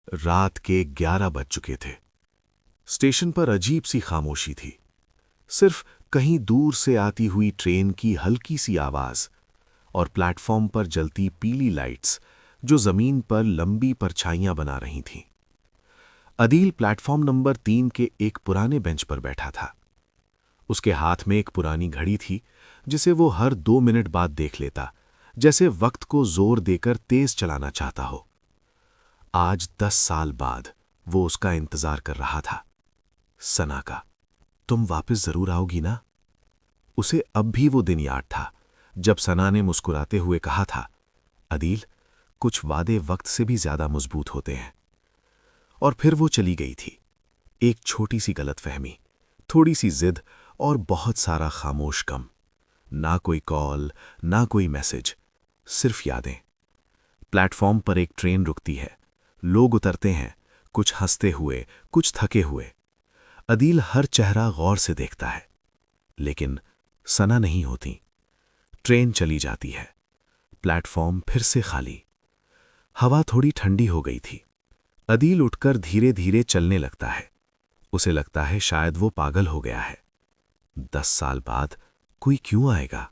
रात के 11 बज चुके थे। स्टेशन पर अजीब सी खामोशी थी। सिर्फ कहीं दूर से आती हुई ट्रेन की हल्की सी आवाज और प्लेटफॉर्म पर जलती पीली लाइट्स जो जमीन पर लंबी परछाइयां बना रही थीं। अदील प्लेटफॉर्म नंबर 3 के एक पुराने बेंच पर बैठा था। उसके हाथ में एक पुरानी घड़ी थी जिसे वो हर 2 मिनट बाद देख लेता, जैसे वक्त को जोर देकर तेज चलाना चाहता हो। आज 10 साल बाद वो उसका इंतजार कर रहा था। सना का, तुम वापस जरूर आओगी ना? उसे अब भी वो दिन याद था जब सना ने मुस्कुराते हुए कहा था, अदील, कुछ वादे वक्त से भी ज्यादा मजबूत होते हैं। और फिर वो चली गई थी। एक छोटी सी गलतफहमी, थोड़ी सी जिद और बहुत सारा खामोश गम। ना कोई कॉल, ना कोई मैसेज, सिर्फ यादें। प्लेटफॉर्म पर एक ट्रेन रुकती है, लोग उतरते हैं, कुछ हंसते हुए, कुछ थके हुए। अदील हर चेहरा गौर से देखता है, लेकिन सना नहीं होती। ट्रेन चली जाती है। प्लेटफॉर्म फिर से खाली। हवा थोड़ी ठंडी हो गई थी। अदील उठकर धीरे धीरे चलने लगता है। उसे लगता है शायद वो पागल हो गया है। 10 साल बाद कोई क्यों आएगा?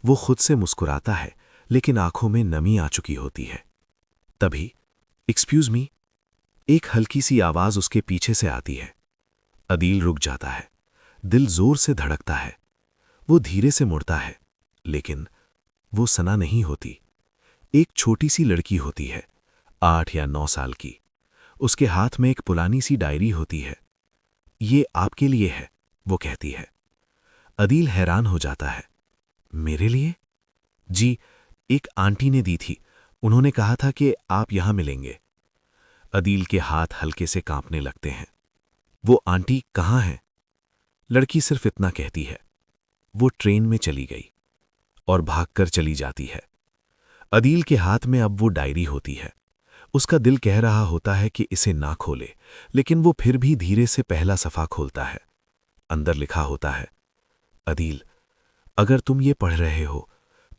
वो खुद से मुस्कुराता है, लेकिन आंखों में नमी आ चुकी होती है। तभी एक्सक्यूज मी, एक हल्की सी आवाज उसके पीछे से आती है। अदील रुक जाता है। दिल जोर से धड़कता है। वो धीरे से मुड़ता है, लेकिन वो सना नहीं होती। एक छोटी सी लड़की होती है, 8 या 9 साल की। उसके हाथ में एक पुरानी सी डायरी होती है। ये आपके लिए है, वो कहती है। अदील हैरान हो जाता है। मेरे लिए? जी, एक आंटी ने दी थी। उन्होंने कहा था कि आप यहां मिलेंगे। अदील के हाथ हल्के से कांपने लगते हैं। वो आंटी कहाँ है? लड़की सिर्फ इतना कहती है, वो ट्रेन में चली गई, और भागकर चली जाती है। अदील के हाथ में अब वो डायरी होती है। उसका दिल कह रहा होता है कि इसे ना खोले, लेकिन वो फिर भी धीरे से पहला सफ़ा खोलता है। अंदर लिखा होता है, अदील, अगर तुम ये पढ़ रहे हो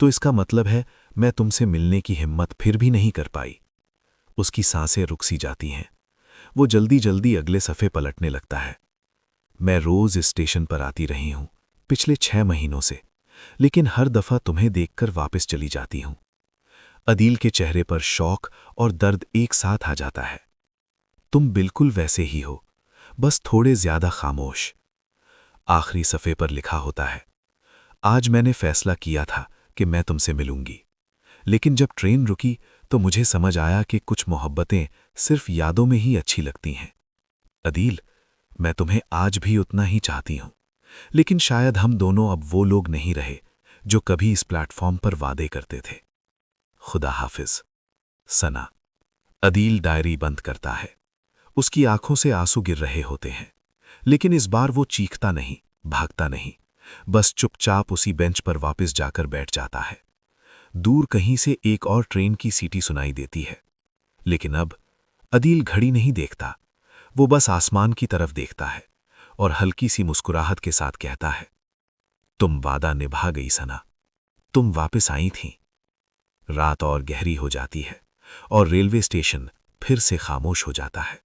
तो इसका मतलब है मैं तुमसे मिलने की हिम्मत फिर भी नहीं कर पाई। उसकी सांसें रुक सी जाती हैं। वो जल्दी जल्दी अगले सफ़े पलटने लगता है। मैं रोज इस स्टेशन पर आती रही हूं पिछले 6 महीनों से, लेकिन हर दफा तुम्हें देखकर वापस चली जाती हूं। अदील के चेहरे पर शौक और दर्द एक साथ आ जाता है। तुम बिल्कुल वैसे ही हो, बस थोड़े ज्यादा खामोश। आखिरी सफ़े पर लिखा होता है, आज मैंने फैसला किया था कि मैं तुमसे मिलूंगी, लेकिन जब ट्रेन रुकी तो मुझे समझ आया कि कुछ मोहब्बतें सिर्फ यादों में ही अच्छी लगती हैं। अदील, मैं तुम्हें आज भी उतना ही चाहती हूं, लेकिन शायद हम दोनों अब वो लोग नहीं रहे जो कभी इस प्लेटफॉर्म पर वादे करते थे। खुदा हाफिज, सना। अदील डायरी बंद करता है। उसकी आंखों से आंसू गिर रहे होते हैं, लेकिन इस बार वो चीखता नहीं, भागता नहीं, बस चुपचाप उसी बेंच पर वापस जाकर बैठ जाता है। दूर कहीं से एक और ट्रेन की सीटी सुनाई देती है, लेकिन अब अदील घड़ी नहीं देखता। वो बस आसमान की तरफ देखता है और हल्की सी मुस्कुराहट के साथ कहता है, तुम वादा निभा गई सना, तुम वापस आई थीं। रात और गहरी हो जाती है और रेलवे स्टेशन फिर से खामोश हो जाता है।